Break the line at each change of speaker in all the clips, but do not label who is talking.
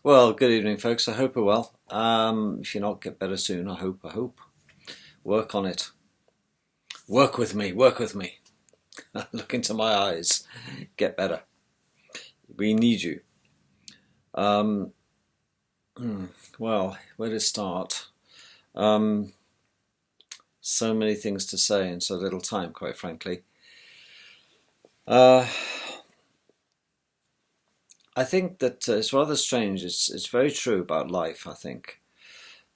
Well, good evening, folks. I hope you're well. If you're not, get better soon. I hope. Work on it. Work with me. Work with me. Look into my eyes. Get better. We need you. Um, well, where to start? Um, so many things to say in so little time, quite frankly. Uh, I think that it's rather strange. It's very true about life, I think,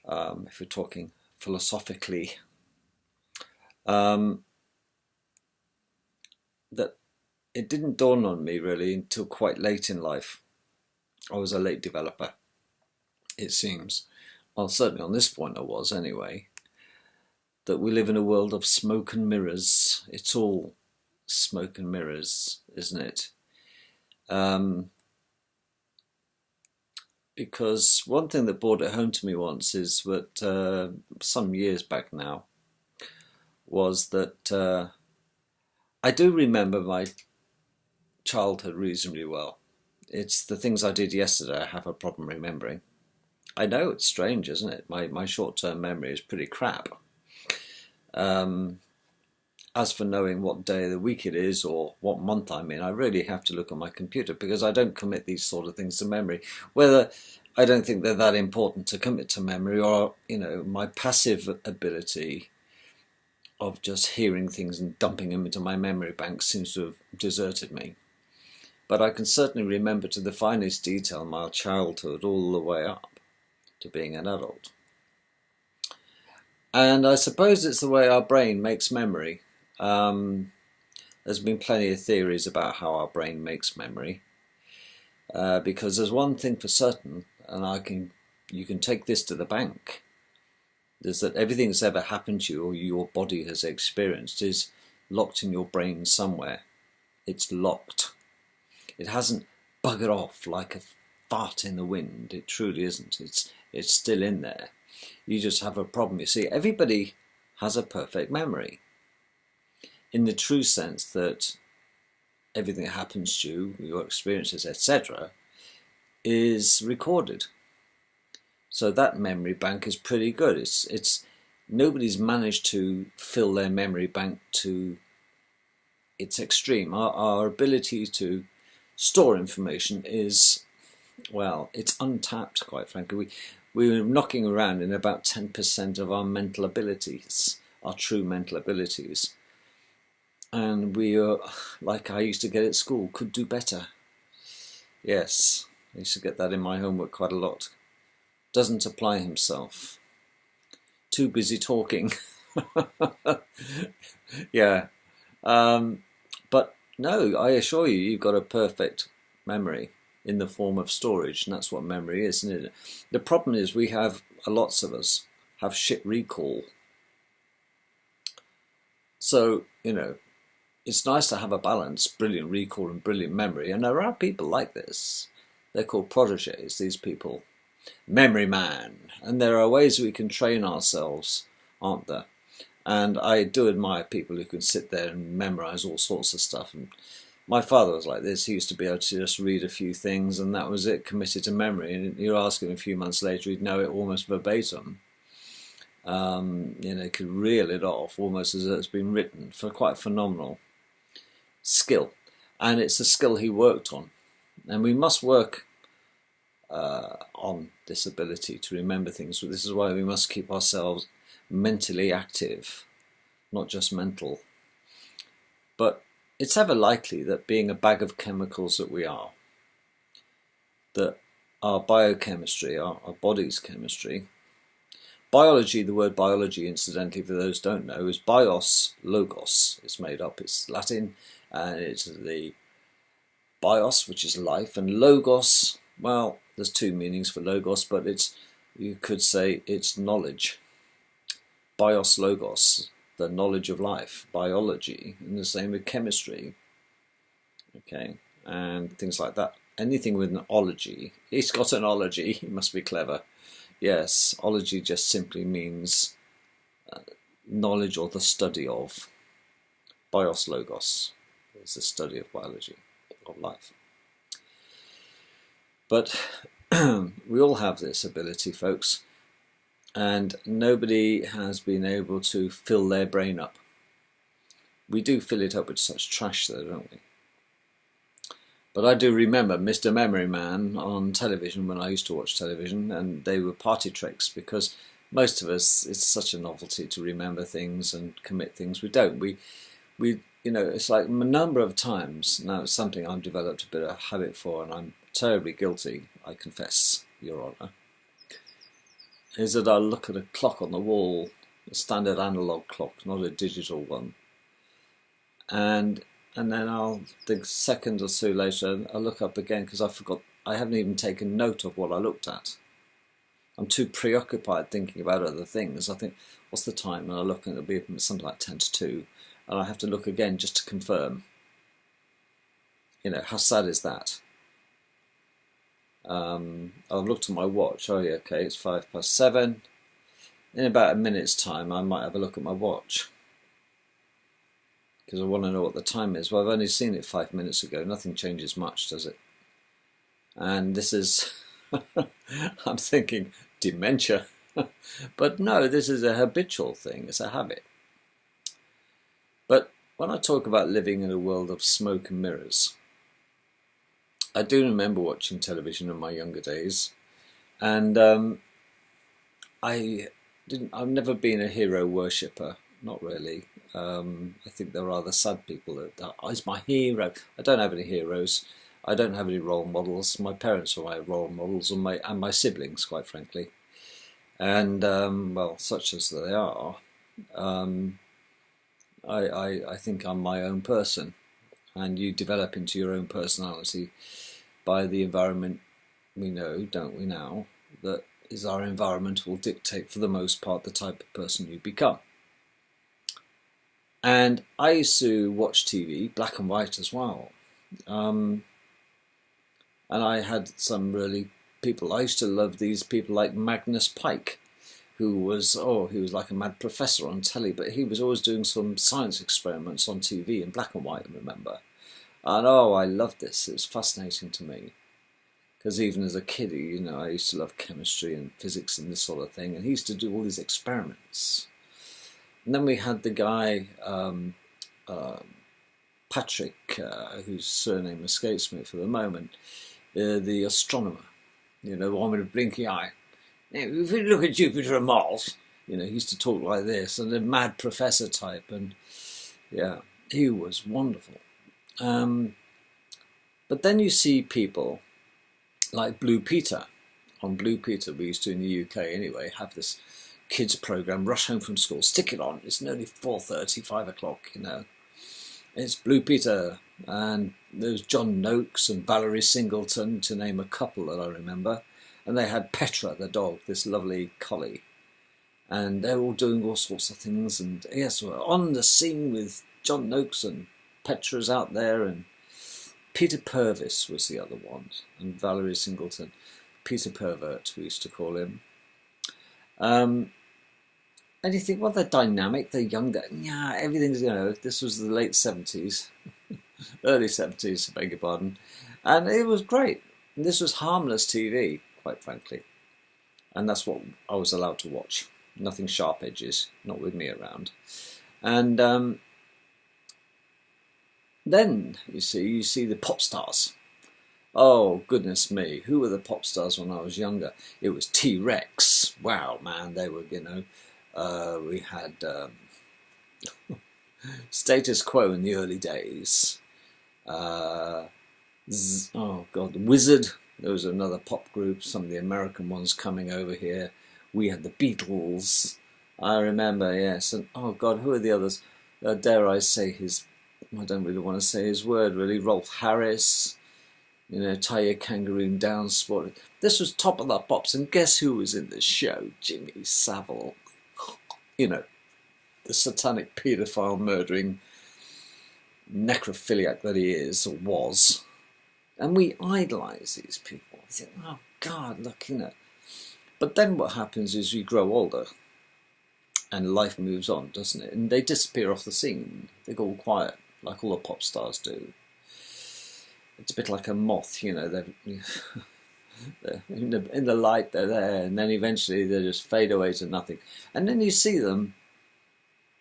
if we're talking philosophically. Um, that it didn't dawn on me really until quite late in life. I was a late developer, it seems. Well, certainly on this point I was anyway. That we live in a world of smoke and mirrors. It's all smoke and mirrors, isn't it? Because one thing that brought it home to me once is that some years back now was that I do remember my childhood reasonably well. It's the things I did yesterday I have a problem remembering. I know it's strange, isn't it? My short-term memory is pretty crap. As for knowing what day of the week it is or what month I'm in, I really have to look on my computer because I don't commit these sort of things to memory. Whether I don't think they're that important to commit to memory, or my passive ability of just hearing things and dumping them into my memory bank seems to have deserted me. But I can certainly remember to the finest detail my childhood all the way up to being an adult. And I suppose it's the way our brain makes memory. There's been plenty of theories about how our brain makes memory. Because there's one thing for certain, and you can take this to the bank, is that everything that's ever happened to you or your body has experienced is locked in your brain somewhere. It's locked. It hasn't buggered off like a fart in the wind. It truly isn't. It's still in there. You just have a problem. You see, everybody has a perfect memory in the true sense that everything that happens to you, your experiences, etc., is recorded. So that memory bank is pretty good. It's nobody's managed to fill their memory bank to its extreme. Our ability to store information is, well, it's untapped, quite frankly. We're knocking around in about 10% of our mental abilities, our true mental abilities. And we are, like I used to get at school, could do better. Yes, I used to get that in my homework quite a lot. Doesn't apply himself. Too busy talking. Yeah. But no, I assure you, you've got a perfect memory in the form of storage, and that's what memory is, isn't it? The problem is lots of us have shit recall. So, it's nice to have a balance, brilliant recall and brilliant memory, and there are people like this. They're called protégés, these people. Memory man. And there are ways we can train ourselves, aren't there? And I do admire people who can sit there and memorize all sorts of stuff. And my father was like this. He used to be able to just read a few things and that was it, committed to memory. And you ask him a few months later, he'd know it almost verbatim. Could reel it off almost as it's been written, for quite phenomenal skill. And it's a skill he worked on. And we must work on this ability to remember things. So this is why we must keep ourselves mentally active, not just mental. But it's ever likely that being a bag of chemicals that we are, that our biochemistry, our body's chemistry, biology, the word biology, incidentally, for those who don't know, is bios, logos. It's made up, it's Latin, and it's the bios, which is life, and logos, well, there's two meanings for logos, but you could say it's knowledge. Bios, logos, the knowledge of life, biology, and the same with chemistry, okay, and things like that. Anything with an ology, he's got an ology, he must be clever. Yes, ology just simply means knowledge or the study of. Bios, logos is the study of biology, of life. But we all have this ability, folks, and nobody has been able to fill their brain up. We do fill it up with such trash though, don't we? But I do remember Mr. Memory Man on television when I used to watch television, and they were party tricks, because most of us, it's such a novelty to remember things and commit things. We don't. We you know, it's like a number of times, now it's something I've developed a bit of a habit for, and I'm terribly guilty, I confess, Your Honour, is that I'll look at a clock on the wall, a standard analogue clock, not a digital one, and then I'll, the second or so later, I'll look up again because I forgot, I haven't even taken note of what I looked at. I'm too preoccupied thinking about other things. I think, what's the time? And I look and it'll be something like 10 to 2, and I have to look again just to confirm. You know, how sad is that? I've looked at my watch. Oh yeah, okay, it's 7:05. In about a minute's time, I might have a look at my watch, because I want to know what the time is. Well, I've only seen it 5 minutes ago. Nothing changes much, does it? And this is, I'm thinking, dementia. But no, this is a habitual thing. It's a habit. But when I talk about living in a world of smoke and mirrors, I do remember watching television in my younger days, and I've never been a hero worshipper, not really. I think there are other sad people that is my hero. I don't have any heroes. I don't have any role models. My parents are my role models, and my siblings, quite frankly. And well, such as they are, I think I'm my own person, and you develop into your own personality by the environment. We know, don't we now, that is our environment will dictate for the most part the type of person you become. And I used to watch TV, black and white as well. And I had some really people. I used to love these people like Magnus Pyke, who was, he was like a mad professor on telly, but he was always doing some science experiments on TV in black and white, I remember. And I loved this. It was fascinating to me. Because even as a kid, you know, I used to love chemistry and physics and this sort of thing. And he used to do all these experiments. And then we had the guy, Patrick, whose surname escapes me for the moment, the astronomer, you know, the one with a blinky eye. If you look at Jupiter and Mars, you know, he used to talk like this, and a mad professor type, and yeah, he was wonderful. But then you see people like Blue Peter. On Blue Peter, we used to, in the UK anyway, have this kids program, rush home from school, stick it on, it's nearly 4:30, 5 o'clock, you know. It's Blue Peter, and there's John Noakes and Valerie Singleton, to name a couple that I remember. And they had Petra, the dog, this lovely collie. And they're all doing all sorts of things. And yes, we're on the scene with John Noakes, and Petra's out there, and Peter Purvis was the other one, and Valerie Singleton. Peter Pervert, we used to call him. And you think, well, they're dynamic, they're younger. Yeah, everything's, you know, this was the late 70s, early 70s, I beg your pardon. And it was great. And this was harmless TV, quite frankly. And that's what I was allowed to watch. Nothing sharp edges, not with me around. And then, you see the pop stars. Oh, goodness me. Who were the pop stars when I was younger? It was T-Rex. Wow, man, they were, you know, we had Status Quo in the early days. Oh, God, The Wizard. There was another pop group, some of the American ones coming over here. We had the Beatles. I remember, yes. And, oh, God, who are the others? Dare I say I don't really want to say his word, really. Rolf Harris. You know, Tie Your Kangaroo Down, Sport. This was top of the pops, and guess who was in the show? Jimmy Savile. You know, the satanic paedophile murdering necrophiliac that he is, or was. And we idolise these people. We think, oh God, look, you know. But then what happens is you grow older, and life moves on, doesn't it? And they disappear off the scene. They go all quiet, like all the pop stars do. It's a bit like a moth, you know. In the light they're there, and then eventually they just fade away to nothing. And then you see them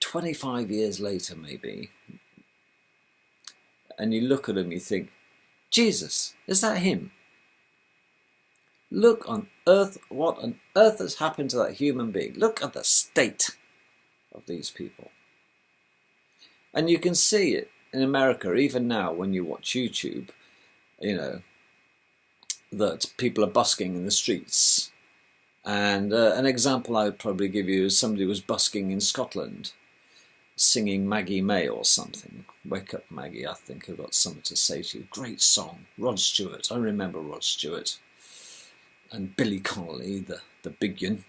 25 years later maybe, and you look at them, you think, Jesus, is that him? Look on earth, what on earth has happened to that human being? Look at the state of these people. And you can see it in America, even now when you watch YouTube, you know, that people are busking in the streets. And an example I would probably give you is somebody was busking in Scotland, singing Maggie May or something. Wake Up Maggie, I think I've got something to say to you. Great song. Rod Stewart. I remember Rod Stewart. And Billy Connolly, the big one.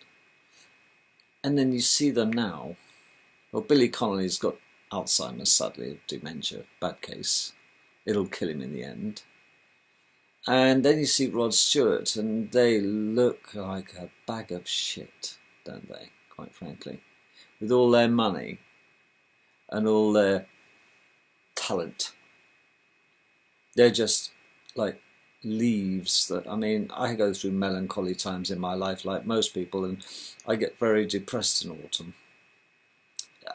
And then you see them now. Well, Billy Connolly's got Alzheimer's, sadly, dementia, bad case. It'll kill him in the end. And then you see Rod Stewart, and they look like a bag of shit, don't they, quite frankly? With all their money and all their talent. They're just like leaves that, I mean, I go through melancholy times in my life like most people, and I get very depressed in autumn.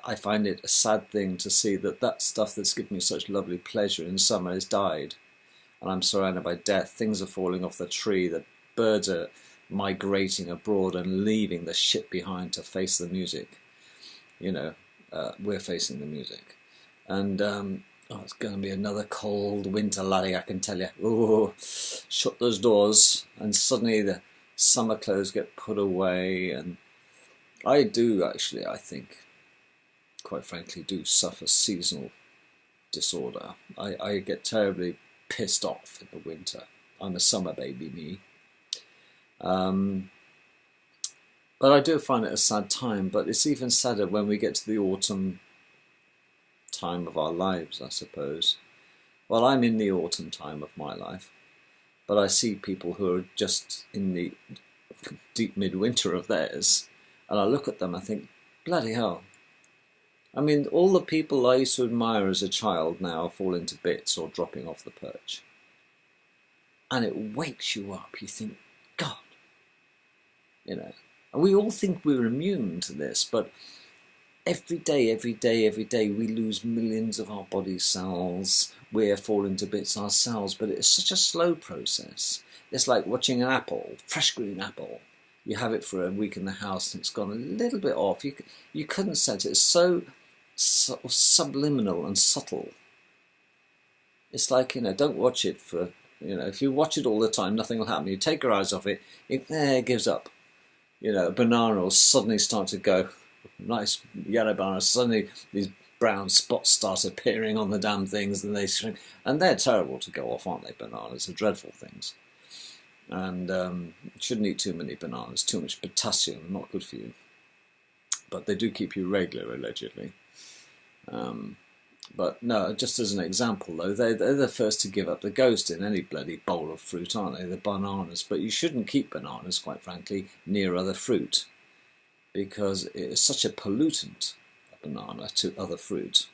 I find it a sad thing to see that stuff that's given me such lovely pleasure in summer has died. And I'm surrounded by death. Things are falling off the tree. The birds are migrating abroad and leaving the shit behind to face the music. You know, we're facing the music. And it's going to be another cold winter, laddie, I can tell you. Oh, shut those doors. And suddenly the summer clothes get put away. And I do actually, I think, quite frankly, do suffer seasonal disorder. I get terribly pissed off in the winter. I'm a summer baby, me. But I do find it a sad time, but it's even sadder when we get to the autumn time of our lives, I suppose. Well, I'm in the autumn time of my life, but I see people who are just in the deep midwinter of theirs, and I look at them and I think, bloody hell. I mean, all the people I used to admire as a child now are falling to bits or dropping off the perch. And it wakes you up. You think, God, you know. And we all think we're immune to this, but every day, we lose millions of our body cells. We're falling to bits ourselves, but it's such a slow process. It's like watching an apple, fresh green apple. You have it for a week in the house and it's gone a little bit off. You couldn't sense it. It's so subliminal and subtle. It's like, you know, don't watch it for, you know, if you watch it all the time, nothing will happen. You take your eyes off it, it gives up. You know, a banana will suddenly start to go, nice yellow banana, suddenly these brown spots start appearing on the damn things and they shrink. And they're terrible to go off, aren't they, bananas? They're dreadful things. And shouldn't eat too many bananas, too much potassium, not good for you. But they do keep you regular, allegedly. But no, just as an example though, they're the first to give up the ghost in any bloody bowl of fruit, aren't they? The bananas. But you shouldn't keep bananas, quite frankly, near other fruit, because it's such a pollutant, a banana, to other fruit.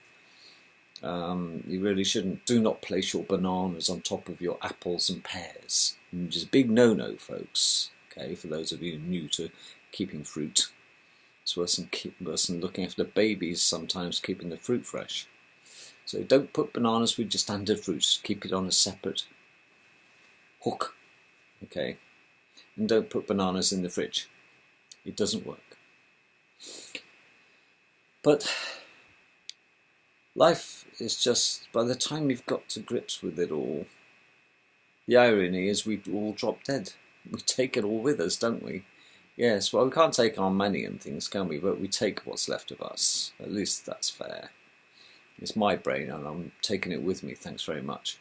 You really shouldn't. Do not place your bananas on top of your apples and pears. Which is a big no-no, folks. Okay, for those of you new to keeping fruit. It's worse than looking after babies sometimes, keeping the fruit fresh. So don't put bananas with your standard fruits. Keep it on a separate hook. Okay? And don't put bananas in the fridge. It doesn't work. But life is just, by the time you've got to grips with it all, the irony is we all drop dead. We take it all with us, don't we? Yes, well, we can't take our money and things, can we? But we take what's left of us. At least that's fair. It's my brain, and I'm taking it with me, thanks very much.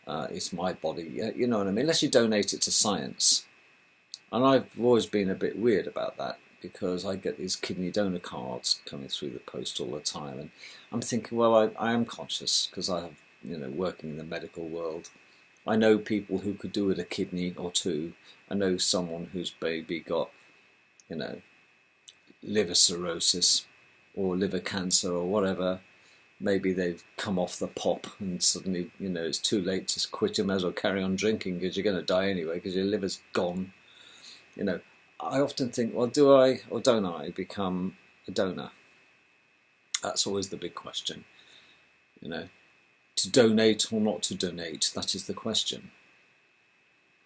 It's my body, you know what I mean? Unless you donate it to science. And I've always been a bit weird about that, because I get these kidney donor cards coming through the post all the time. And I'm thinking, well, I am conscious, because I have, you know, working in the medical world. I know people who could do with a kidney or two. I know someone whose baby got, you know, liver cirrhosis or liver cancer or whatever, maybe they've come off the pop and suddenly, it's too late to quit. You may as well carry on drinking because you're going to die anyway because your liver's gone. I often think, well, do I or don't I become a donor? That's always the big question. To donate or not to donate, that is the question.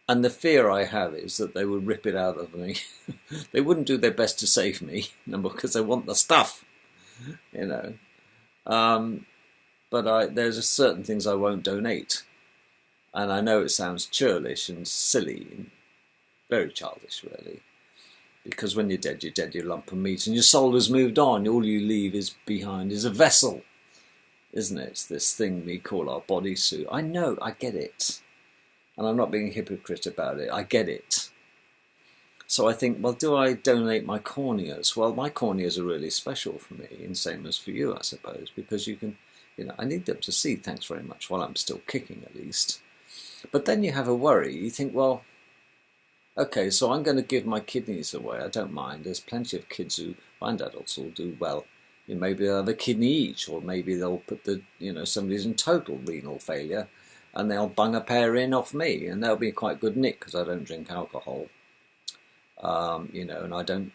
And the fear I have is that they would rip it out of me. They wouldn't do their best to save me, because they want the stuff, But there's certain things I won't donate. And I know it sounds churlish and silly, and very childish, really. Because when you're dead, you're a lump of meat, and your soul has moved on. All you leave behind is a vessel, isn't it? It's this thing we call our bodysuit. I know, I get it. And I'm not being a hypocrite about it. I get it. So I think, well, do I donate my corneas? Well, my corneas are really special for me, and same as for you, I suppose, because you can, I need them to see, thanks very much, while I'm still kicking at least. But then you have a worry. You think, well, okay, so I'm going to give my kidneys away. I don't mind. There's plenty of kids and adults who will do well. Maybe they'll have a kidney each, or maybe they'll put somebody's in total renal failure, and they'll bung a pair in off me, and they'll be quite good nick because I don't drink alcohol, and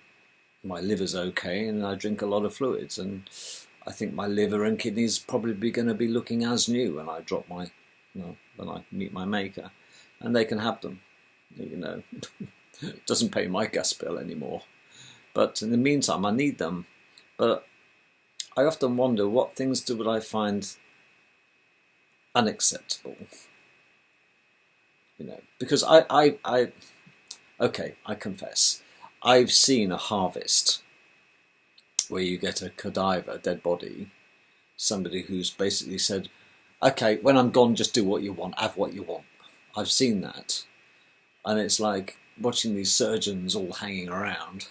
my liver's okay, and I drink a lot of fluids, and I think my liver and kidneys probably going to be looking as new when I drop when I meet my maker, and they can have them, It doesn't pay my gas bill anymore, but in the meantime I need them. But I often wonder what things would I find unacceptable, because I confess, I've seen a harvest where you get a cadaver, a dead body, somebody who's basically said, okay, when I'm gone, just do what you want, have what you want. I've seen that, and it's like watching these surgeons all hanging around.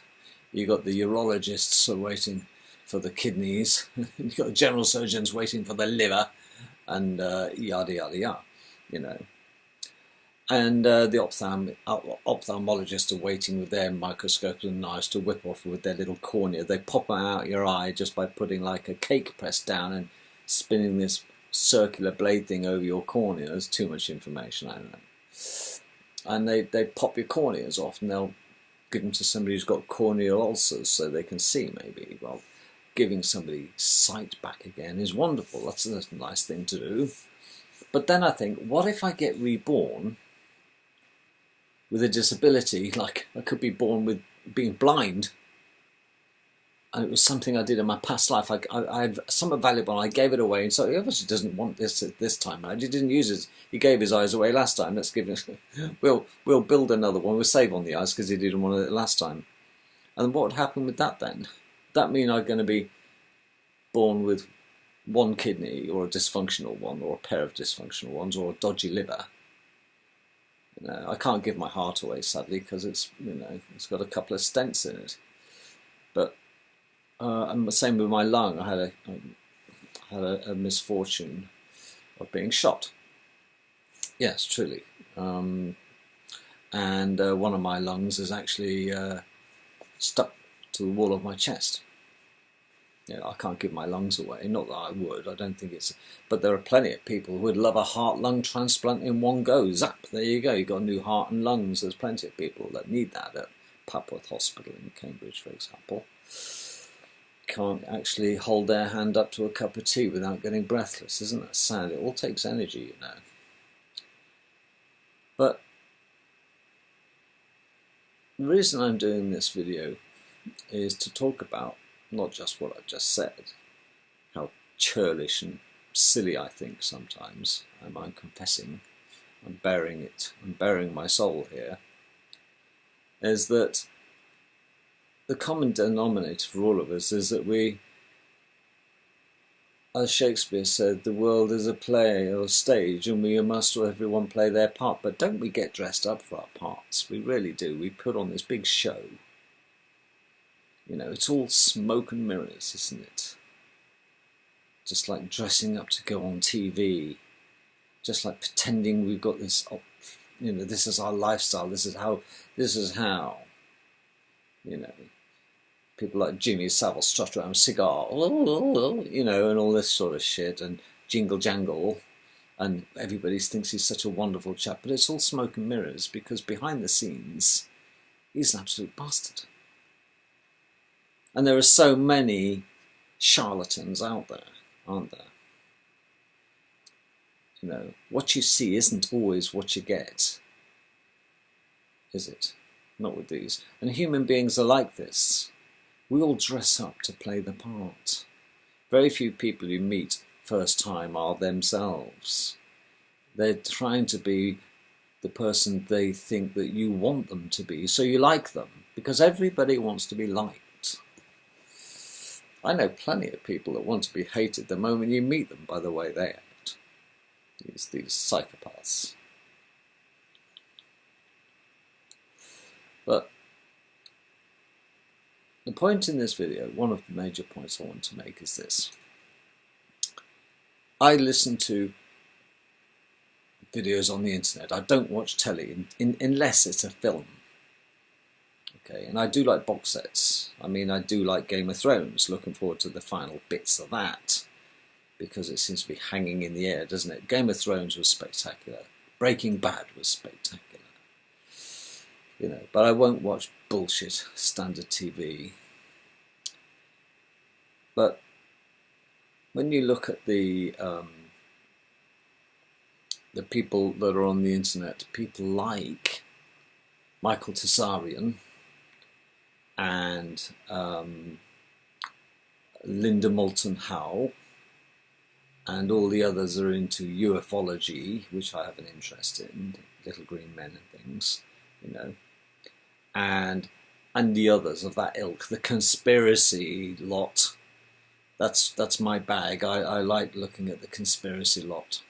You've got the urologists waiting for the kidneys, you've got the general surgeons waiting for the liver, and yada yada yada, and the ophthalmologists are waiting with their microscopes and knives to whip off with their little cornea. They pop out your eye just by putting like a cake press down and spinning this circular blade thing over your cornea. There's too much information, I don't know. And they pop your corneas off, and they'll give them to somebody who's got corneal ulcers so they can see, maybe. Well, giving somebody sight back again is wonderful. That's a nice thing to do. But then I think, what if I get reborn with a disability? Like, I could be born with being blind, and it was something I did in my past life. I had something valuable, and I gave it away, and so he obviously doesn't want this time. He didn't use it. He gave his eyes away last time. Let's give it. We'll build another one. We'll save on the eyes because he didn't want it last time. And what would happen with that then? That mean I'm going to be born with one kidney, or a dysfunctional one, or a pair of dysfunctional ones, or a dodgy liver? I can't give my heart away, sadly, because it's got a couple of stents in it. But and the same with my lung. I had a misfortune of being shot. Yes, truly. And one of my lungs is actually stuck to the wall of my chest. I can't give my lungs away. Not that I would. I don't think it's. But there are plenty of people who would love a heart-lung transplant in one go. Zap! There you go. You've got a new heart and lungs. There's plenty of people that need that at Papworth Hospital in Cambridge, for example. Can't actually hold their hand up to a cup of tea without getting breathless. Isn't that sad? It all takes energy, But the reason I'm doing this video is to talk about not just what I've just said, how churlish and silly I think sometimes, and I'm confessing, I'm bearing my soul here, is that the common denominator for all of us is that we, as Shakespeare said, the world is a play or a stage, and we must everyone play their part. But don't we get dressed up for our parts? We really do. We put on this big show. It's all smoke and mirrors, isn't it? Just like dressing up to go on TV. Just like pretending we've got this, this is our lifestyle. This is how. people like Jimmy Savile strut around with a cigar, you know, and all this sort of shit, and jingle jangle, and everybody thinks he's such a wonderful chap, but it's all smoke and mirrors, because behind the scenes, he's an absolute bastard. And there are so many charlatans out there, aren't there? You know, what you see isn't always what you get, is it? Not with these. And human beings are like this. We all dress up to play the part. Very few people you meet first time are themselves. They're trying to be the person they think that you want them to be, so you like them, because everybody wants to be liked. I know plenty of people that want to be hated the moment you meet them by the way they act. These psychopaths. But the point in this video, one of the major points I want to make is this. I listen to videos on the internet. I don't watch telly unless it's a film. Okay, and I do like box sets. I mean, I do like Game of Thrones. Looking forward to the final bits of that, because it seems to be hanging in the air, doesn't it? Game of Thrones was spectacular. Breaking Bad was spectacular. You know, but I won't watch bullshit standard TV. But when you look at the people that are on the internet, people like Michael Tsarian and Linda Moulton Howe, and all the others are into ufology, which I have an interest in, little green men and things, you know, and the others of that ilk, the conspiracy lot. That's my bag. I like looking at the conspiracy lot.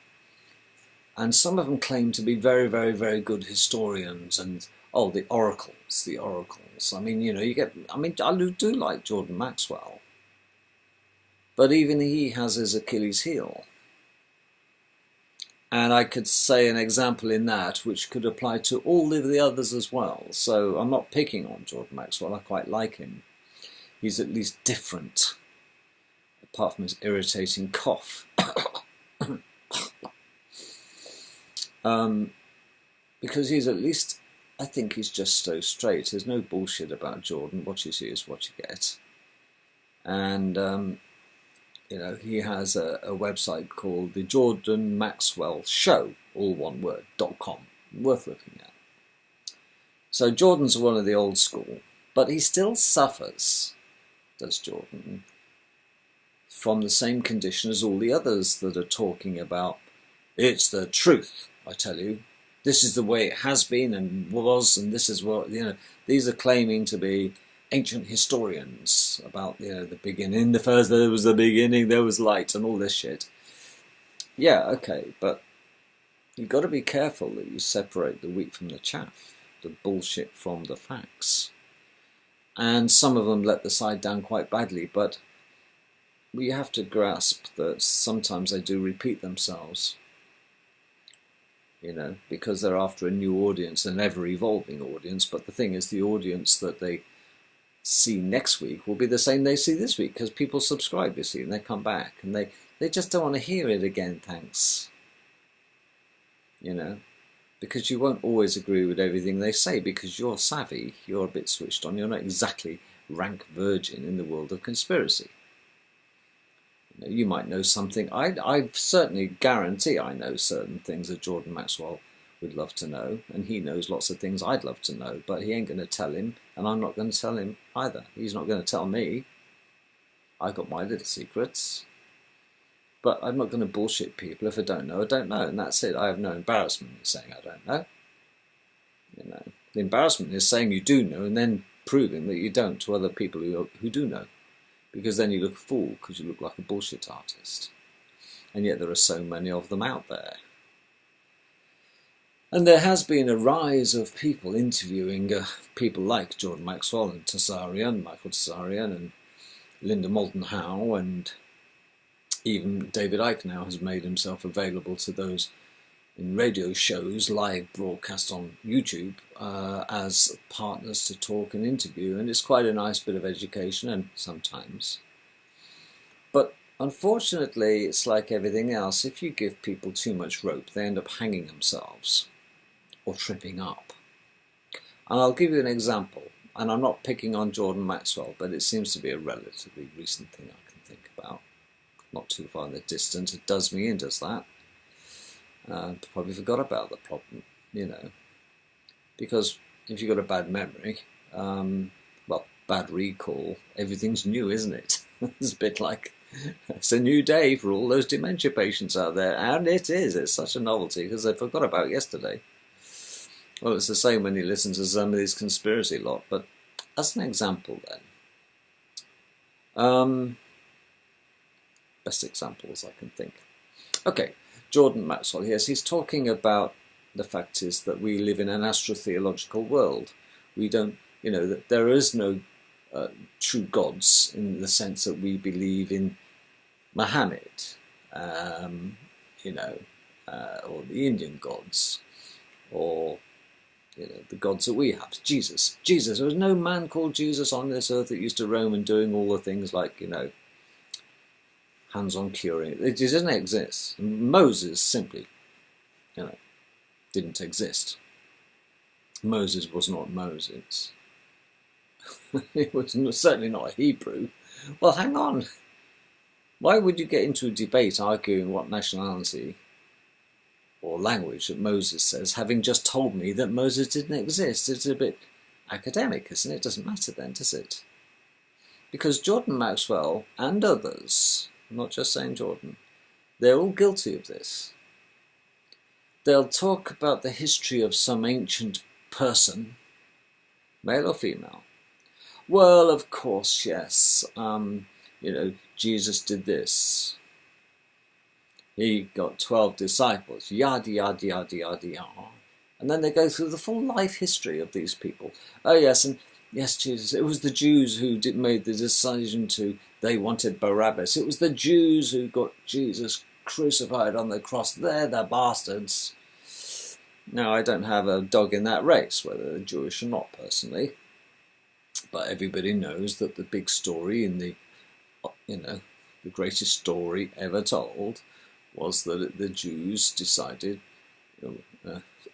And some of them claim to be very, very, very good historians, and the oracles. I mean, you know, I do like Jordan Maxwell. But even he has his Achilles heel. And I could say an example in that which could apply to all of the others as well. So I'm not picking on Jordan Maxwell, I quite like him. He's at least different, apart from his irritating cough. Because he's at least, I think he's just so straight. There's no bullshit about Jordan. What you see is what you get. And you know, he has a website called the Jordan Maxwell Show, all one word, .com, worth looking at. So Jordan's one of the old school, but he still suffers, does Jordan, from the same condition as all the others that are talking about, it's the truth, I tell you. This is the way it has been and was, and this is what, you know, these are claiming to be ancient historians about, you know, the beginning, there was the beginning, there was light, and all this shit. Yeah, okay, but you've got to be careful that you separate the wheat from the chaff, the bullshit from the facts. And some of them let the side down quite badly, but we have to grasp that sometimes they do repeat themselves. You know, because they're after a new audience, an ever-evolving audience, but the thing is, the audience that they see next week will be the same they see this week, because people subscribe, you see, and they come back, and they just don't want to hear it again, thanks. You know, because you won't always agree with everything they say, because you're savvy, you're a bit switched on, you're not exactly rank virgin in the world of conspiracy. You might know something. I certainly guarantee I know certain things that Jordan Maxwell would love to know, and he knows lots of things I'd love to know, but he ain't going to tell him, and I'm not going to tell him either. He's not going to tell me. I got my little secrets. But I'm not going to bullshit people. If I don't know, I don't know, and that's it. I have no embarrassment in saying I don't know. You know, the embarrassment is saying you do know and then proving that you don't to other people who do know. Because then you look a fool, because you look like a bullshit artist. And yet there are so many of them out there. And there has been a rise of people interviewing people like Jordan Maxwell and Michael Tsarian and Linda Moulton Howe, and even David Icke now has made himself available to those in radio shows, live broadcast on YouTube, as partners to talk and interview, and it's quite a nice bit of education, and sometimes. But unfortunately, it's like everything else. If you give people too much rope, they end up hanging themselves or tripping up. And I'll give you an example, and I'm not picking on Jordan Maxwell, but it seems to be a relatively recent thing I can think about. Not too far in the distance. It does me in, does that? Probably forgot about the problem, because if you've got a bad memory, bad recall, everything's new, isn't it? It's a bit like, it's a new day for all those dementia patients out there, and it is. It's such a novelty because they forgot about yesterday. Well, it's the same when you listen to some of these conspiracy lot, but as an example then, best examples I can think. Okay, Jordan Maxwell, yes, he's talking about the fact is that we live in an astrotheological world. We don't, that there is no true gods in the sense that we believe in Muhammad, or the Indian gods, or the gods that we have. Jesus. There was no man called Jesus on this earth that used to roam and doing all the things like, hands-on curing. It doesn't exist. Moses simply, didn't exist. Moses was not Moses. He was certainly not a Hebrew. Well, hang on. Why would you get into a debate arguing what nationality or language that Moses says, having just told me that Moses didn't exist? It's a bit academic, isn't it? It doesn't matter then, does it? Because Jordan Maxwell and others, I'm not just saying Jordan, they're all guilty of this. They'll talk about the history of some ancient person, male or female. Well, of course, yes. Jesus did this. He got 12 disciples, yada, yada, yada, yada, yada. And then they go through the full life history of these people. Oh, yes, and yes, Jesus, it was the Jews who made the decision they wanted Barabbas. It was the Jews who got Jesus crucified on the cross. They're the bastards. Now, I don't have a dog in that race, whether they're Jewish or not, personally. But everybody knows that the big story in the greatest story ever told was that the Jews decided,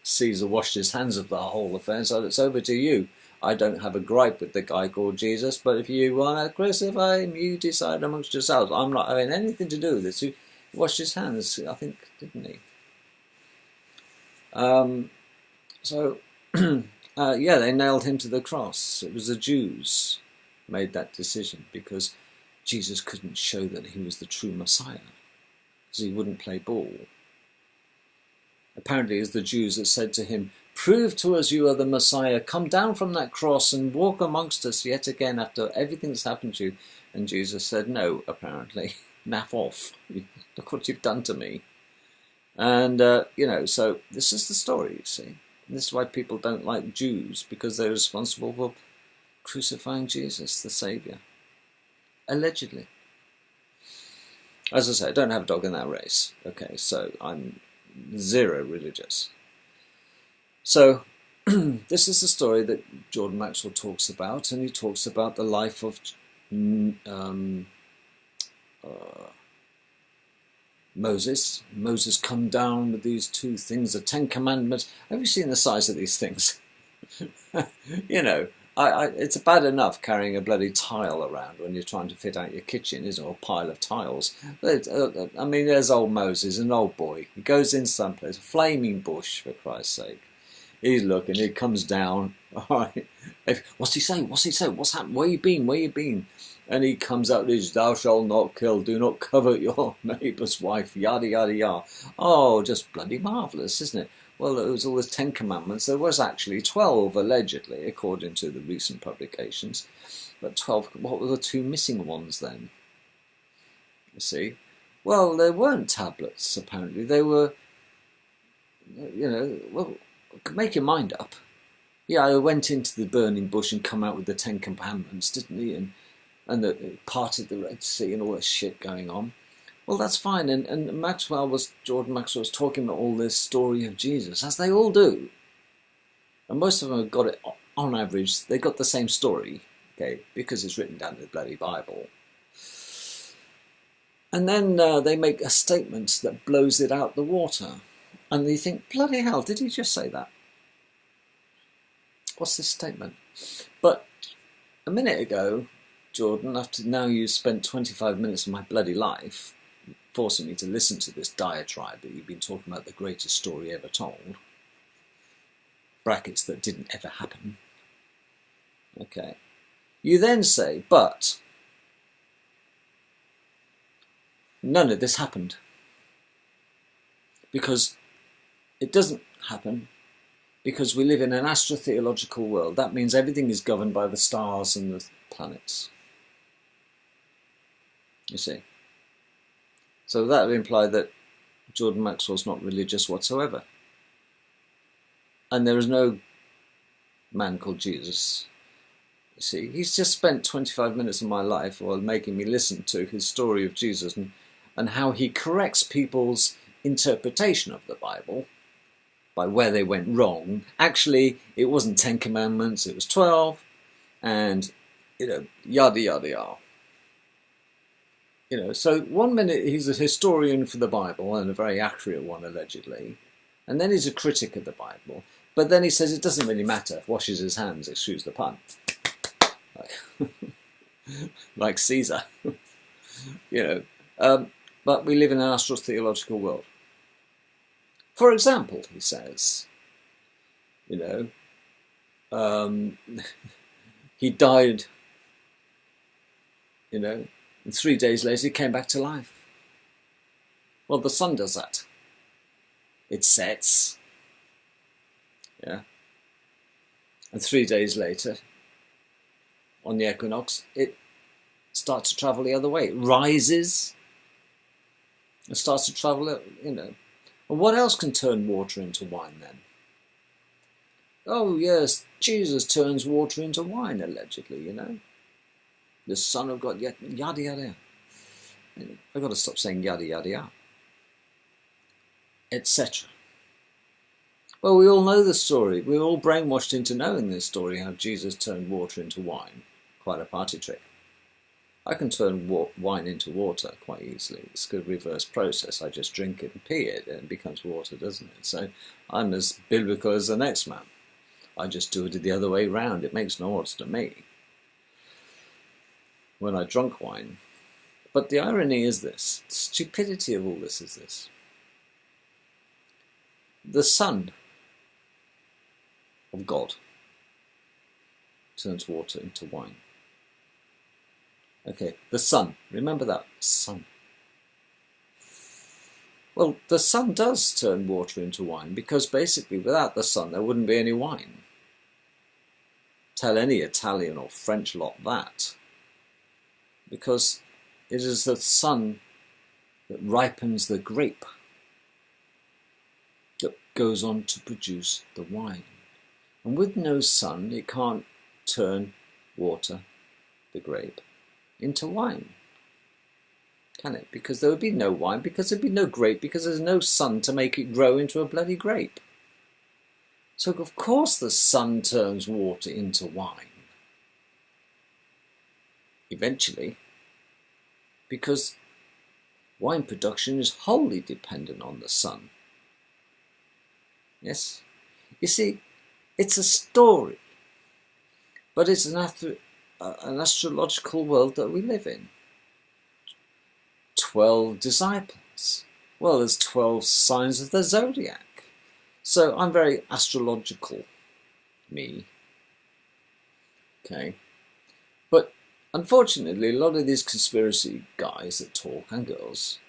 Caesar washed his hands of the whole affair, so it's over to you. I don't have a gripe with the guy called Jesus, but if you want to crucify him, you decide amongst yourselves. I'm not having anything to do with this. He washed his hands, I think, didn't he? They nailed him to the cross. It was the Jews made that decision because Jesus couldn't show that he was the true Messiah because he wouldn't play ball. Apparently, it was the Jews that said to him, "Prove to us you are the Messiah. Come down from that cross and walk amongst us yet again after everything that's happened to you." And Jesus said, "No, apparently. Naff off. Look what you've done to me." And, so this is the story, you see. And this is why people don't like Jews, because they're responsible for crucifying Jesus, the Saviour. Allegedly. As I say, I don't have a dog in that race. Okay, so I'm zero religious. So, this is the story that Jordan Maxwell talks about, and he talks about the life of Moses. Moses come down with these two things, the 10 Commandments. Have you seen the size of these things? It's bad enough carrying a bloody tile around when you're trying to fit out your kitchen, isn't it? Or a pile of tiles. But, there's old Moses, an old boy. He goes in someplace, a flaming bush, for Christ's sake. He's looking, he comes down. All right. What's he saying? What's happened? Where you been? And he comes out with his, "Thou shalt not kill, do not covet your neighbour's wife," yada, yada, yada. Oh, just bloody marvellous, isn't it? Well, there was all the 10 Commandments. There was actually 12, allegedly, according to the recent publications. But 12, what were the two missing ones then? You see? Well, there weren't tablets, apparently. They were, make your mind up. Yeah, I went into the burning bush and come out with the 10 Commandments, didn't he? And parted the Red Sea and all this shit going on. Well, that's fine. And Jordan Maxwell was talking about all this story of Jesus, as they all do. And most of them have got it, on average, they got the same story, okay, because it's written down in the bloody Bible. And then they make a statement that blows it out the water. And you think, bloody hell, did he just say that? What's this statement? But a minute ago, Jordan, after now you've spent 25 minutes of my bloody life forcing me to listen to this diatribe that you've been talking about the greatest story ever told, brackets that didn't ever happen, okay, you then say, but none of this happened, because it doesn't happen, because we live in an astrotheological world. That means everything is governed by the stars and the planets. You see? So that would imply that Jordan Maxwell's not religious whatsoever. And there is no man called Jesus. You see, he's just spent 25 minutes of my life while making me listen to his story of Jesus and how he corrects people's interpretation of the Bible by where they went wrong. Actually, it wasn't 10 commandments, it was 12, and, yada, yada, yada. So 1 minute he's a historian for the Bible, and a very accurate one, allegedly, and then he's a critic of the Bible, but then he says it doesn't really matter, washes his hands, excuse the pun. Like Caesar. But we live in an astrotheological world. For example, he says, he died, and 3 days later he came back to life. Well, the sun does that. It sets, and 3 days later, on the equinox, it starts to travel the other way. It rises, it starts to travel, And what else can turn water into wine then? Oh yes, Jesus turns water into wine, allegedly, The Son of God, yada, yada. I've got to stop saying yada, yada, yada. Etc. Well, we all know the story. We're all brainwashed into knowing this story, how Jesus turned water into wine. Quite a party trick. I can turn wine into water quite easily. It's a reverse process. I just drink it and pee it, and it becomes water, doesn't it? So I'm as biblical as the next man. I just do it the other way round. It makes no odds to me when I drunk wine. But the irony is this. The stupidity of all this is this. The Son of God turns water into wine. Okay, the sun. Remember that. Sun. Well, the sun does turn water into wine, because basically without the sun there wouldn't be any wine. Tell any Italian or French lot that. Because it is the sun that ripens the grape that goes on to produce the wine. And with no sun, it can't turn water, the grape, into wine, can it? Because there would be no wine, because there'd be no grape, because there's no sun to make it grow into a bloody grape. So of course the sun turns water into wine. Eventually, because wine production is wholly dependent on the sun. Yes? You see, it's a story, but it's an astrological world that we live in. 12 disciples. Well, there's 12 signs of the zodiac. So I'm very astrological, me. Okay. But unfortunately, a lot of these conspiracy guys that talk, and girls,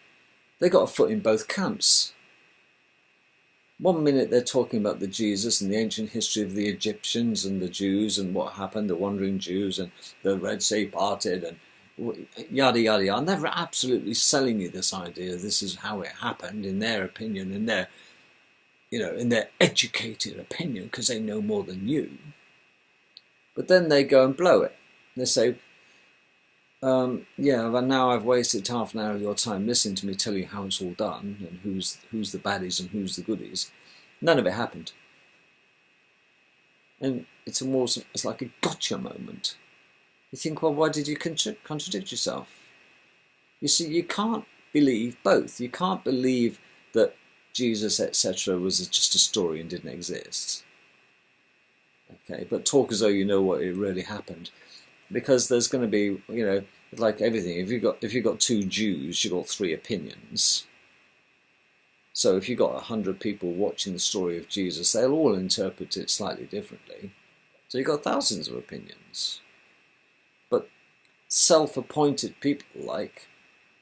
they got a foot in both camps. 1 minute they're talking about the Jesus and the ancient history of the Egyptians and the Jews and what happened, the wandering Jews, and the Red Sea parted, and yada yada yada. And they're absolutely selling you this idea. This is how it happened in their opinion, in their, in their educated opinion, because they know more than you. But then they go and blow it. They say, Yeah, but now I've wasted half an hour of your time listening to me tell you how it's all done and who's the baddies and who's the goodies. None of it happened. And it's like a gotcha moment. You think, well, why did you contradict yourself? You see, you can't believe both. You can't believe that Jesus, etc., was just a story and didn't exist. Okay, but talk as though you know what it really happened, because there's going to be, like everything. If you got two Jews, you got three opinions. So if you've got 100 people watching the story of Jesus, they'll all interpret it slightly differently. So you've got thousands of opinions. But self-appointed people like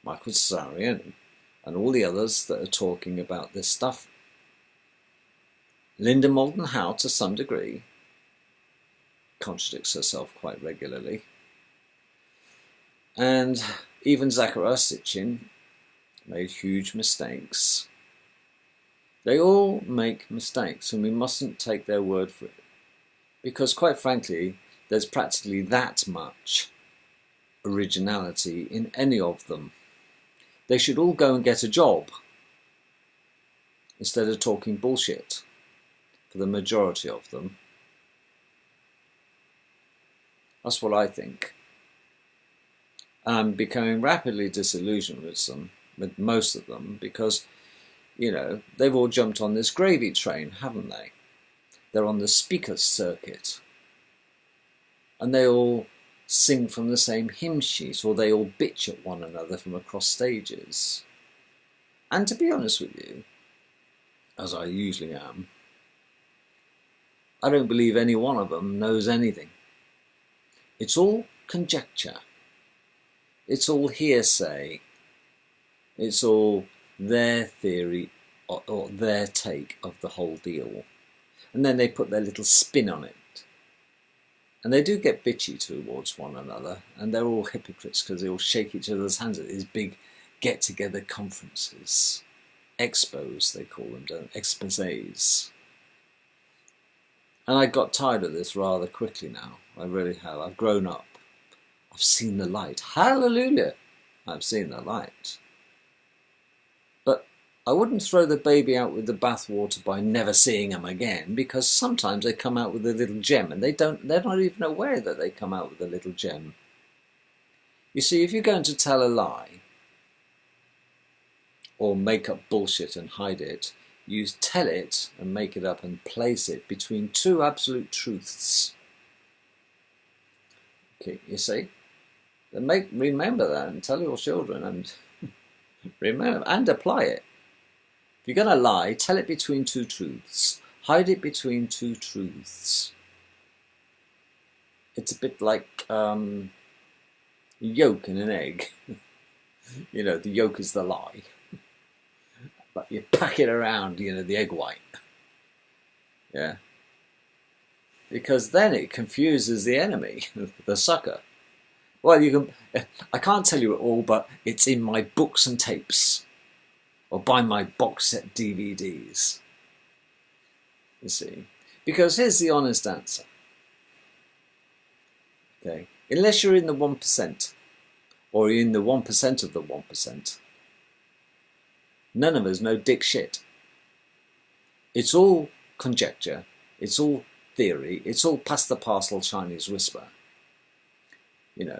Michael Cesarian and all the others that are talking about this stuff, Linda Moulton Howe, to some degree, contradicts herself quite regularly. And even Zachariah Sitchin made huge mistakes. They all make mistakes, and we mustn't take their word for it. Because quite frankly, there's practically that much originality in any of them. They should all go and get a job instead of talking bullshit, for the majority of them. That's what I think. I'm becoming rapidly disillusioned with most of them, because, they've all jumped on this gravy train, haven't they? They're on the speaker circuit. And they all sing from the same hymn sheet, or they all bitch at one another from across stages. And to be honest with you, as I usually am, I don't believe any one of them knows anything. It's all conjecture. It's all hearsay. It's all their theory or their take of the whole deal. And then they put their little spin on it. And they do get bitchy towards one another, and they're all hypocrites because they all shake each other's hands at these big get-together conferences. Expos, they call them, don't they? Exposés. And I got tired of this rather quickly now. I really have. I've grown up. I've seen the light. Hallelujah! I've seen the light. But I wouldn't throw the baby out with the bathwater by never seeing them again, because sometimes they come out with a little gem, and they're not even aware that they come out with a little gem. You see, if you're going to tell a lie, or make up bullshit and hide it, you tell it and make it up and place it between two absolute truths. Okay, you see? Then remember that and tell your children and remember and apply it. If you're going to lie, tell it between two truths. Hide it between two truths. It's a bit like yolk in an egg. The yolk is the lie. But you pack it around, the egg white. Yeah. Because then it confuses the enemy, the sucker. Well, I can't tell you it all, but it's in my books and tapes. Or buy my box set DVDs. You see. Because here's the honest answer. Okay. Unless you're in the 1%, or you're in the 1% of the 1%, none of us know dick shit. It's all conjecture. It's all theory. It's all past the parcel Chinese whisper.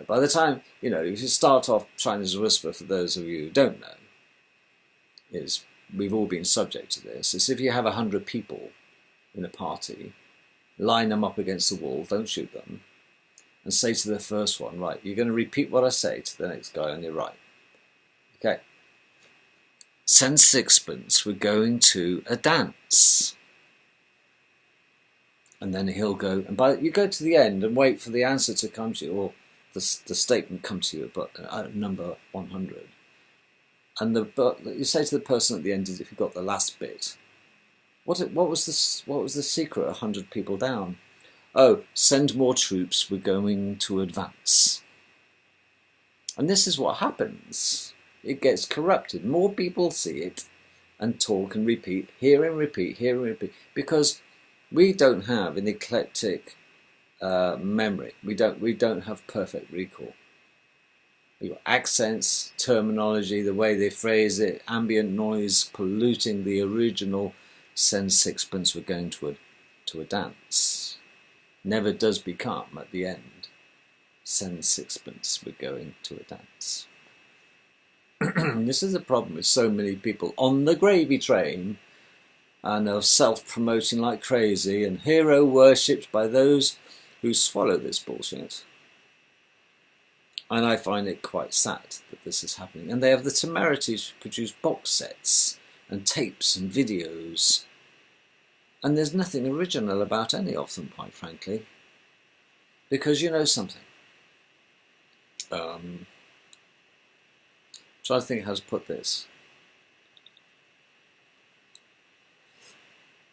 By the time, if you start off Chinese whisper, for those of you who don't know, we've all been subject to this. It's if you have 100 people in a party, line them up against the wall, don't shoot them, and say to the first one, right, you're going to repeat what I say to the next guy on your right. Okay. Send sixpence, we're going to a dance. And then he'll go, and you go to the end and wait for the answer to come to you, or the statement come to you at number 100. And you say to the person at the end, if you got the last bit, what was the secret 100 people down? Oh, send more troops, we're going to advance. And this is what happens. It gets corrupted. More people see it and talk and repeat, hear and repeat, hear and repeat, because we don't have an eclectic memory. We don't have perfect recall. You've got accents, terminology, the way they phrase it, ambient noise polluting the original "send sixpence, we're going to a dance." Never does become, at the end, "send sixpence, we're going to a dance." This is the problem with so many people on the gravy train and of self-promoting like crazy and hero worshipped by those who swallow this bullshit. And I find it quite sad that this is happening. And they have the temerity to produce box sets and tapes and videos. And there's nothing original about any of them, quite frankly. Because you know something. Trying to think how to put this.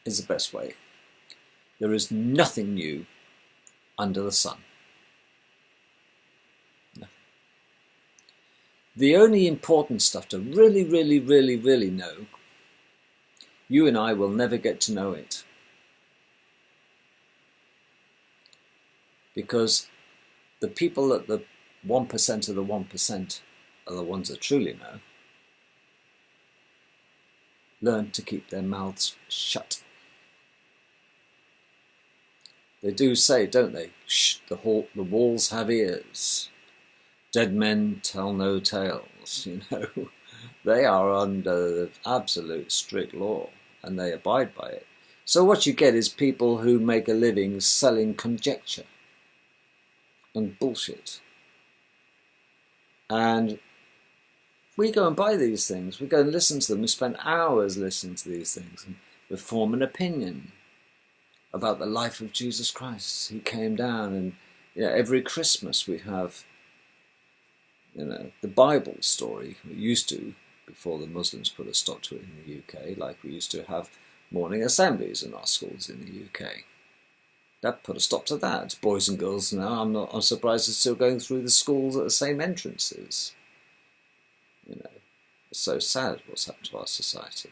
Is the best way. There is nothing new under the sun. Nothing. The only important stuff to really, really, really, really know, you and I will never get to know it. Because the people at the 1% of the 1% are the ones that truly know. Learn to keep their mouths shut. They do say, don't they? Shh, the walls have ears. Dead men tell no tales, you know. They are under absolute strict law and they abide by it. So what you get is people who make a living selling conjecture and bullshit. And we go and buy these things. We go and listen to them. We spend hours listening to these things. And we form an opinion about the life of Jesus Christ. He came down, and every Christmas we have, the Bible story. We used to, before the Muslims put a stop to it in the UK, like we used to have morning assemblies in our schools in the UK. That put a stop to that. Boys and girls now, I'm surprised they're still going through the schools at the same entrances. It's so sad what's happened to our society.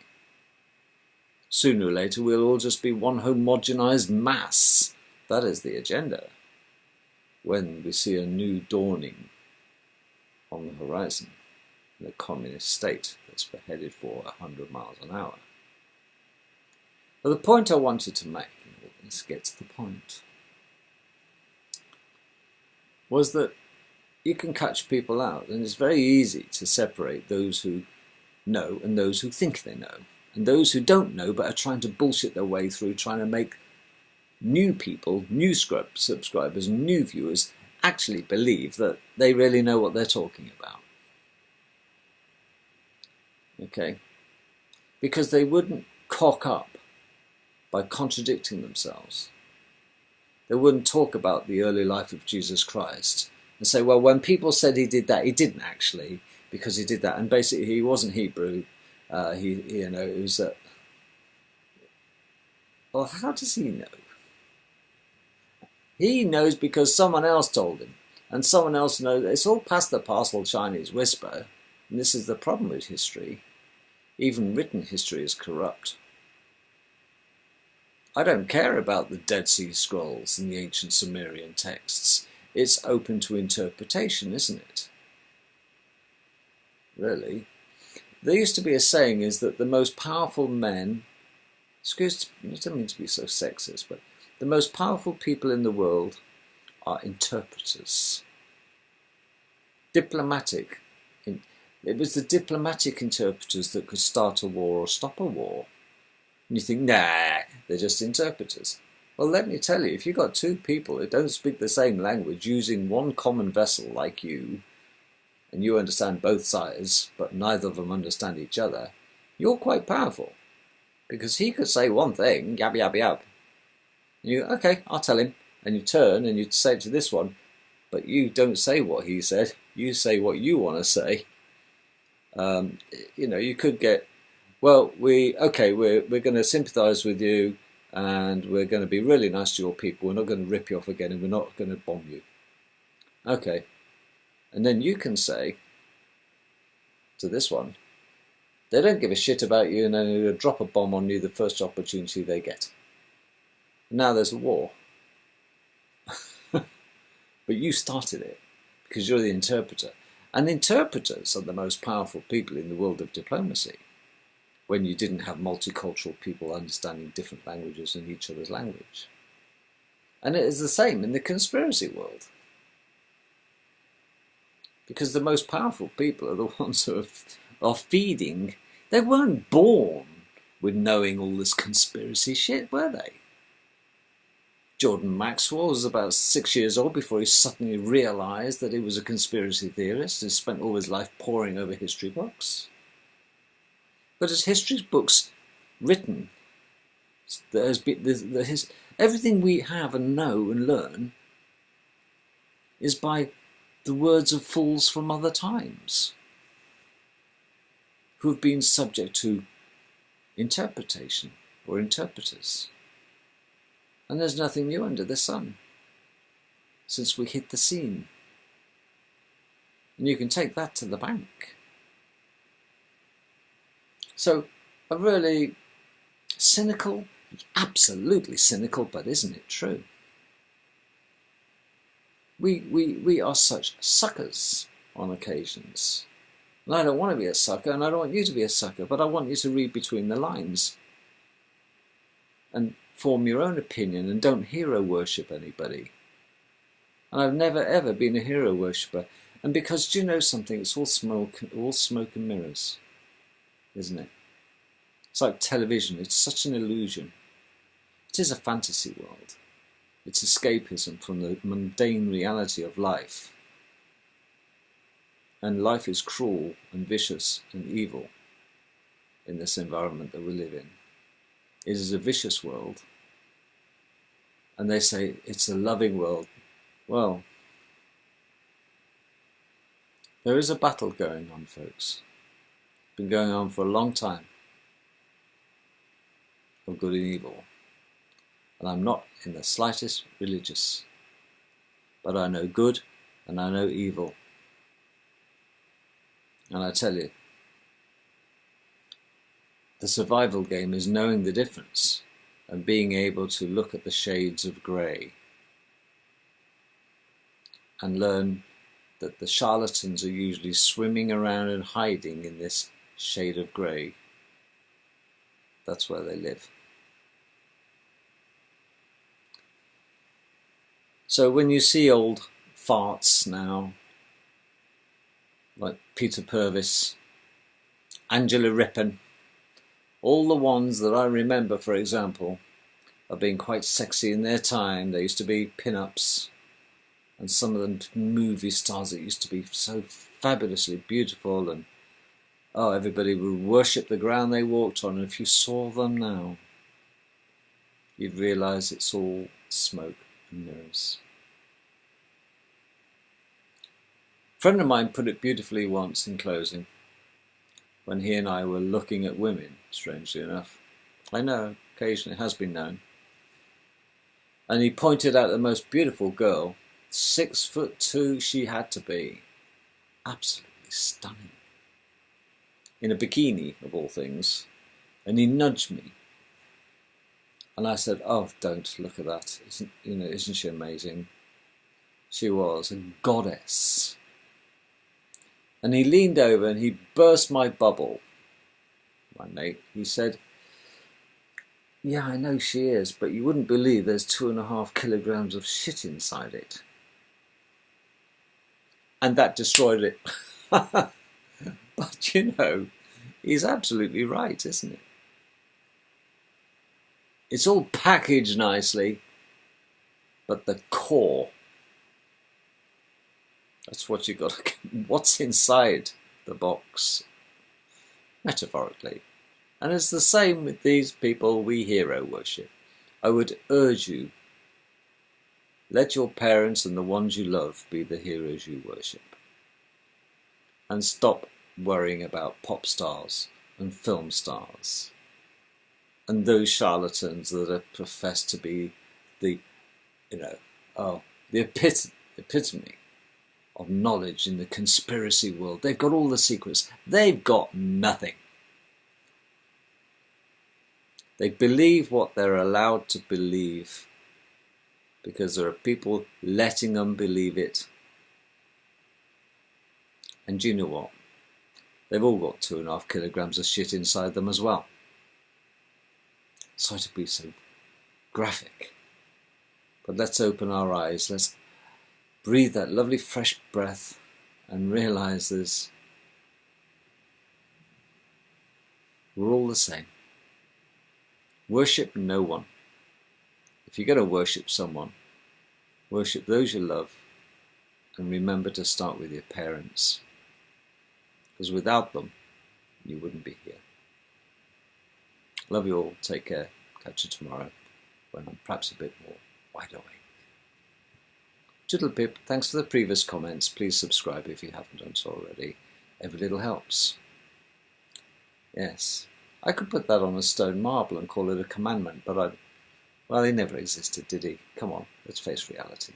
Sooner or later, we'll all just be one homogenized mass. That is the agenda. When we see a new dawning on the horizon, in a communist state that's headed for 100 miles an hour. But the point I wanted to make, let's get to the point, was that you can catch people out, and it's very easy to separate those who know and those who think they know. And those who don't know but are trying to bullshit their way through, trying to make new people, new subscribers, new viewers actually believe that they really know what they're talking about. Okay? Because they wouldn't cock up by contradicting themselves. They wouldn't talk about the early life of Jesus Christ and say, well, when people said he did that, he didn't actually, because he did that. And basically, he wasn't Hebrew. It was well, how does he know? He knows because someone else told him, and someone else knows. It's all past the parcel Chinese whisper, and this is the problem with history. Even written history is corrupt. I don't care about the Dead Sea Scrolls and the ancient Sumerian texts. It's open to interpretation, isn't it? Really. There used to be a saying is that the most powerful men, I don't mean to be so sexist, but the most powerful people in the world are interpreters. Diplomatic. It was the diplomatic interpreters that could start a war or stop a war. And you think, nah, they're just interpreters. Well, let me tell you, if you've got two people who don't speak the same language using one common vessel like you, and you understand both sides, but neither of them understand each other, you're quite powerful. Because he could say one thing, yab, yab, yab. And you, okay, I'll tell him. And you turn and you say it to this one, but you don't say what he said. You say what you want to say. You could get, well, we're going to sympathise with you, and we're going to be really nice to your people. We're not going to rip you off again, and we're not going to bomb you. Okay. And then you can say to this one, they don't give a shit about you, and then they'll drop a bomb on you the first opportunity they get. Now there's a war. But you started it because you're the interpreter. And interpreters are the most powerful people in the world of diplomacy, when you didn't have multicultural people understanding different languages and each other's language. And it is the same in the conspiracy world. Because the most powerful people are the ones who are feeding. They weren't born with knowing all this conspiracy shit, were they? Jordan Maxwell was about 6 years old before he suddenly realised that he was a conspiracy theorist and spent all his life poring over history books. But as history books written, everything we have and know and learn is by the words of fools from other times, who have been subject to interpretation or interpreters. And there's nothing new under the sun since we hit the scene. And you can take that to the bank. So, a really cynical, absolutely cynical, but isn't it true? We are such suckers on occasions. And I don't want to be a sucker, and I don't want you to be a sucker, but I want you to read between the lines and form your own opinion, and don't hero worship anybody. And I've never ever been a hero worshipper. And because, do you know something? It's all smoke and mirrors, isn't it? It's like television. It's such an illusion. It is a fantasy world. It's escapism from the mundane reality of life. And life is cruel and vicious and evil in this environment that we live in. It is a vicious world. And they say it's a loving world. Well, there is a battle going on, folks. It's been going on for a long time, of good and evil. And I'm not in the slightest religious, but I know good and I know evil. And I tell you, the survival game is knowing the difference and being able to look at the shades of grey and learn that the charlatans are usually swimming around and hiding in this shade of grey. That's where they live. So when you see old farts now, like Peter Purvis, Angela Rippon, all the ones that I remember, for example, are being quite sexy in their time. They used to be pin-ups, and some of them movie stars that used to be so fabulously beautiful, and oh, everybody would worship the ground they walked on. And if you saw them now, you'd realise it's all smoke and mirrors. A friend of mine put it beautifully once in closing, when he and I were looking at women, strangely enough. I know, occasionally it has been known. And he pointed out the most beautiful girl, 6'2" she had to be. Absolutely stunning. In a bikini, of all things. And he nudged me. And I said, oh, don't look at that. Isn't she amazing? She was a goddess. And he leaned over and he burst my bubble. My mate, he said, yeah, I know she is, but you wouldn't believe there's 2.5 kilograms of shit inside it. And that destroyed it. But you know, he's absolutely right, isn't it? It's all packaged nicely, but the core, that's what you got to, what's inside the box, metaphorically. And it's the same with these people we hero worship. I would urge you, let your parents and the ones you love be the heroes you worship. And stop worrying about pop stars and film stars and those charlatans that are professed to be the, the epitome of knowledge in the conspiracy world. They've got all the secrets. They've got nothing. They believe what they're allowed to believe because there are people letting them believe it. And do you know what? They've all got 2.5 kilograms of shit inside them as well. Sorry to be so graphic, but let's open our eyes. Let's breathe that lovely fresh breath and realise we're all the same. Worship no one. If you're going to worship someone, worship those you love, and remember to start with your parents, because without them you wouldn't be here. Love you all. Take care. Catch you tomorrow when I'm perhaps a bit more wide awake. Toodle pip. Thanks for the previous comments. Please subscribe if you haven't done so already. Every little helps. Yes, I could put that on a stone marble and call it a commandment, but well, he never existed, did he? Come on, let's face reality.